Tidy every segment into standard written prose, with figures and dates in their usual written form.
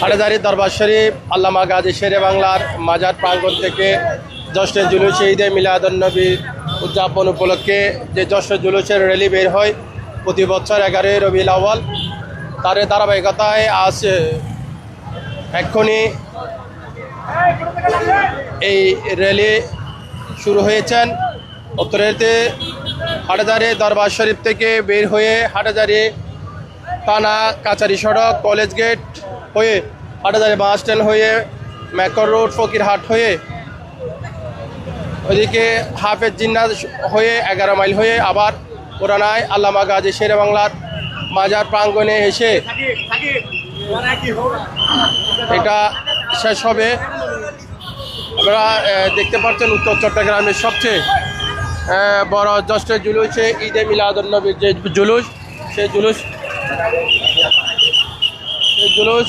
হাটহাজারী দরবার শরীফ আল্লামা গাজী শেরে বাংলার মাজার প্রাঙ্গণ থেকে জশ্নে জুলুস ঈদে মিলাদুন্নবী উদযাপন উপলক্ষে যে জশ্নে জুলুসের র্যালি বের হয় প্রতি বছর 11 রবিউল আউয়াল, তার ধারাবাহিকতায় আজ এক্ষুনি এই র্যালি শুরু হয়েছেন। উত্তরেতে হাটহাজারী দরবার শরীফ থেকে বের হয়ে হাটহাজারী থানা কাচারি সড়ক কলেজ গেট হয়ে হাটহাজারী বাস স্ট্যান্ড হয়ে মেকর রোড ফকিরহাট হয়ে ওইদিকে হাফেজ জিন্নাত হয়ে 11 মাইল হয়ে আবার পুরানায় আল্লামা গাজী শেরে বাংলার মাজার প্রাঙ্গণে এসে এটা শেষ হবে। আপনারা দেখতে পাচ্ছেন উত্তর চট্টগ্রামের সবচেয়ে বড় জশ্নে জুলুসে ঈদে মিলাদুন্নবীর যে জুলুস, সেই জুলুস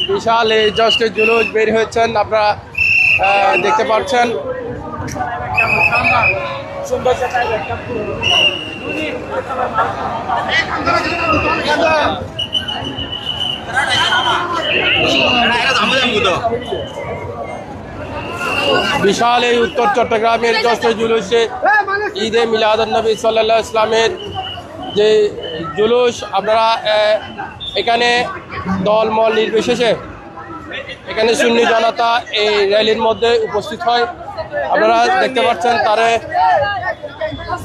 বিশাল এই জশ্নে জুলুস বের হয়েছেন, আপনারা দেখতে পাচ্ছেন। বিশাল এই উত্তর চট্টগ্রামের জশ্নে জুলুসে ঈদে মিলাদুন্নবী সাল্লাল্লাহু আলাইহি ওয়াসাল্লামের যে জুলুস, আপনারা এখানে দলমল নির্বিশেষে এখানে সুন্নি জনতা এই র্যালির মধ্যে উপস্থিত হয়। আপনারা দেখতে পাচ্ছেন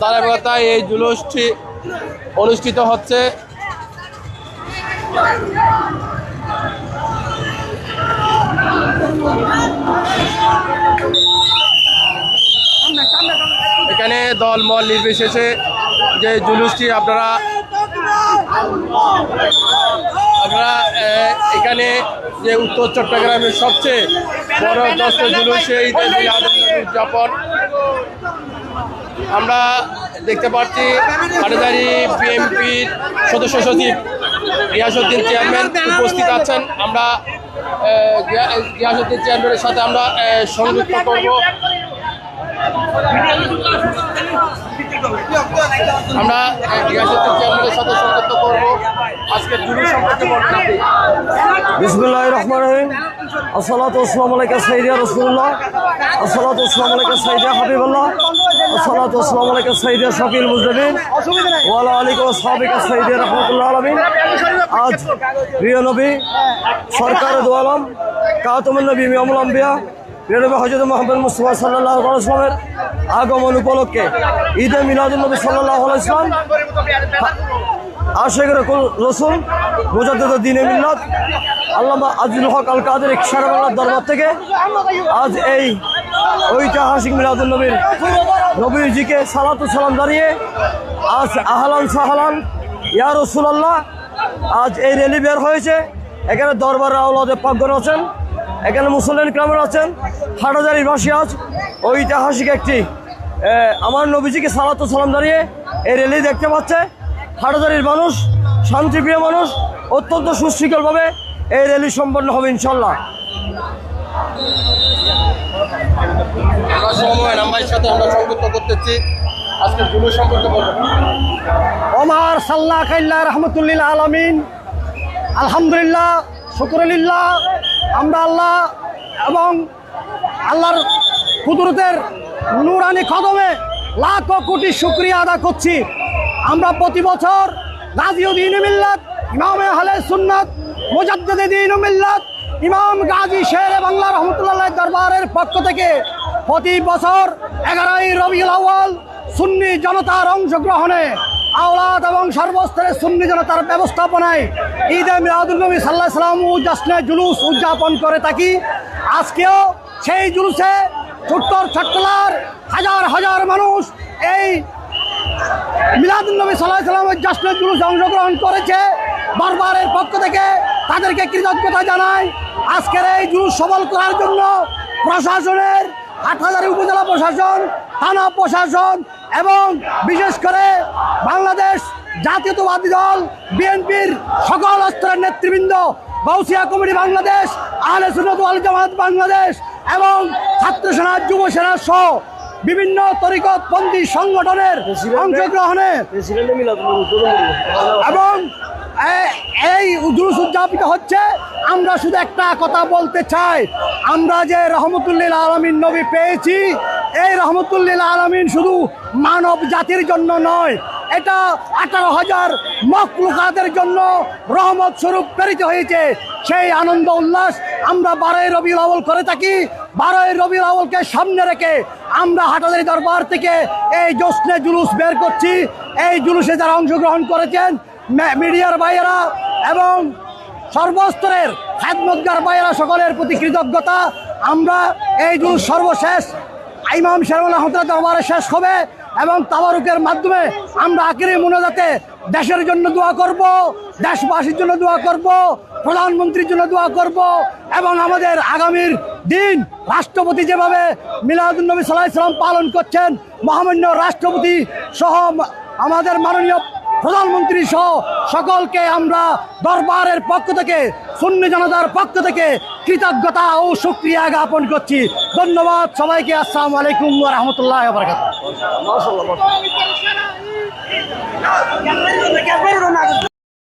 ধারাবাহিকতায় এই জুলুসটি অনুষ্ঠিত হচ্ছে। এখানে দলমল নির্বিশেষে যে জুলুসটি আপনারা এখানে যে উত্তর চট্টগ্রামের সবচেয়ে বড় জশ্নে জুলুসে ঈদে মিলাদুন্নবী উদযাপন আমরা দেখতে পাচ্ছি। হাটহাজারী বিএনপির সদস্য সচিব গিয়াসউদ্দিন চেয়ারম্যান উপস্থিত আছেন। আমরা গিয়াসউদ্দিন চেয়ারম্যানের সাথে আমরা সংযুক্ত করব। আমরা গিয়াসউদ্দিন চেয়ারম্যানের সাথে সংযুক্ত করব। আজকের জুলুস সম্পর্কে বলবেন আপনি। বিসমিল্লাহির রহমানির রহিম। আসসালাতু ওয়াসসালামু আলাইকা সাইয়্যিদা রাসূলুল্লাহ, আসসালাতু ওয়াসসালামু আলাইকা সাইয়্যিদা হাবিবাল্লাহ, আসসালাতু ওয়াসসালামু আলাইকা সাইয়্যিদা শাফিউল মুজনিবিন ওয়া আলা আলিকা ওয়া সাহবিকা সাইয়্যিদা রাহমাতুল্লাহ আলামিন। আজ প্রিয় নবী সরকারে দু আলম খাতামুন নবী ইমামুল আম্বিয়া প্রিয় নবী হযরত মুহাম্মদ মুস্তাফা সাল্লাল্লাহু আলাইহি ওয়াসাল্লামের আগমন উপলক্ষে ঈদে মিলাদুন্নবী সাল্লাল্লাহু আলাইহি ওয়াসাল্লাম আশিক রসুল মুজাদ্দিদ দ্বীনে মিল্লাত আল্লামা আজিজুল হক আল কাদের শেরে বাংলার দরবার থেকে আজ এই ঐতিহাসিক মিলাদুন্নবীর নবীজিকে সালাতু সালাম জানিয়ে আজ আহলান সাহলান ইয়া রাসূলুল্লাহ আজ এই র্যালি বের হয়েছে। এখানে দরবারের আওলাদে পাকগণ আছেন, এখানে মুসলিম গ্রামের আছেন, হাটহাজারীর বাসী আজ ঐতিহাসিক একটি আমার নবীজিকে সালাতু সালাম জানিয়ে এই র্যালি দেখতে পাচ্ছে। হাটহাজারীর মানুষ শান্তিপ্রিয় মানুষ, অত্যন্ত সুশৃঙ্খলভাবে এই র্যালি সম্পন্ন হবে ইনশাল্লাহ। আমরা সংযুক্ত করতেছি। আজকের জুলুস সম্পর্কে বলবেন। ওমার সাল্লাহ কাইল্লা রহমতুল্লিল আলমিন। আলহামদুলিল্লাহ, শুকরুলিল্লাহ, আমরা আল্লাহ এবং আল্লাহর কুদরতের নূরানি কদমে লাখ কোটি শুকরিয়া আদা করছি। আমরা প্রতি বছর গাজী দ্বীনে মিল্লাত ইমাম আহলে সুন্নাত মুজাদ্দিদ দ্বীনে মিল্লাত ইমাম গাজী শেরে বাংলা রহমতুল্লাহ দরবারের পক্ষ থেকে প্রতি বছর 11 রবিউল আউয়াল সুন্নি জনতার অংশগ্রহণে আওলাদ এবং সর্বস্তরের সুন্নি জনতার ব্যবস্থাপনায় ঈদে মিলাদুন্নবী সাল্লাল্লাহু আলাইহি ওয়াসাল্লাম জশ্নে জুলুস উদযাপন করে থাকি। আজকেও সেই জুলুসে উত্তর চট্টগ্রামের হাজার হাজার মানুষ এই মিলাদুন্নবী সাল্লাল্লাহু আলাইহি ওয়াসাল্লামের জশ্নে জুলুসে অংশগ্রহণ করেছে। দরবারের পক্ষ থেকে তাদেরকে কৃতজ্ঞতা জানাই। আজকের এই জুলুস সফল করার জন্য প্রশাসনের হাটহাজারী উপজেলা প্রশাসন, থানা প্রশাসন এবং বিশেষ করে বাংলাদেশ জাতীয়তাবাদী দল বিএনপির সকল স্তরের নেতৃবৃন্দ, গাউসিয়া কমিটি বাংলাদেশ, আহলে সুন্নাত ওয়াল জামাত বাংলাদেশ এবং ছাত্র সেনা, যুব সেনা সহ বিভিন্ন তরিকতপন্থী সংগঠনের অংশগ্রহণে এবং এই জুলুস উদযাপিত হচ্ছে। আমরা শুধু একটা কথা বলতে চাই, আমরা যে রহমতুল্লিল আলামিন নবী পেয়েছি, এই রহমতুল্লিল আলামিন শুধু মানব জাতির জন্য নয়, এটা 18,000 মখলুকাতের জন্য রহমত স্বরূপ প্রেরিত হয়েছে। সেই আনন্দ উল্লাস আমরা 12ই রবিউল আউয়াল করে থাকি। 12ই রবিউল আউয়ালকে সামনে রেখে আমরা হাটহাজারী দরবার থেকে এই জশ্নে জুলুস বের করছি। এই জুলুসে যারা অংশগ্রহণ করেছেন, মিডিয়ার ভাইয়েরা এবং সর্বস্তরের খেদমতগার ভাইয়েরা, সকলের প্রতি কৃতজ্ঞতা। আমরা এই জুলুস সর্বশেষ ইমাম শেরুল রহমতুল্লাহ দরবারে শেষ হবে এবং তাবারুকের মাধ্যমে আমরা আখিরি মুনাজাতে দেশের জন্য দোয়া করব, দেশবাসীর জন্য দোয়া করব, প্রধানমন্ত্রীর জন্য দোয়া করব এবং আমাদের আগামীর দিন রাষ্ট্রপতি যেভাবে মিলাদুন্নবী সাল্লাল্লাহু আলাইহি ওয়াসাল্লাম পালন করছেন, মহামান্য রাষ্ট্রপতি সহ আমাদের মাননীয় প্রধানমন্ত্রী সহ সকলকে আমরা দরবারের পক্ষ থেকে, সুন্নি জনতার পক্ষ থেকে কৃতজ্ঞতা ও শুকরিয়া জ্ঞাপন করছি। ধন্যবাদ সবাইকে। আসসালামু আলাইকুম ওয়া রাহমাতুল্লাহি ওয়া বারাকাতুহু।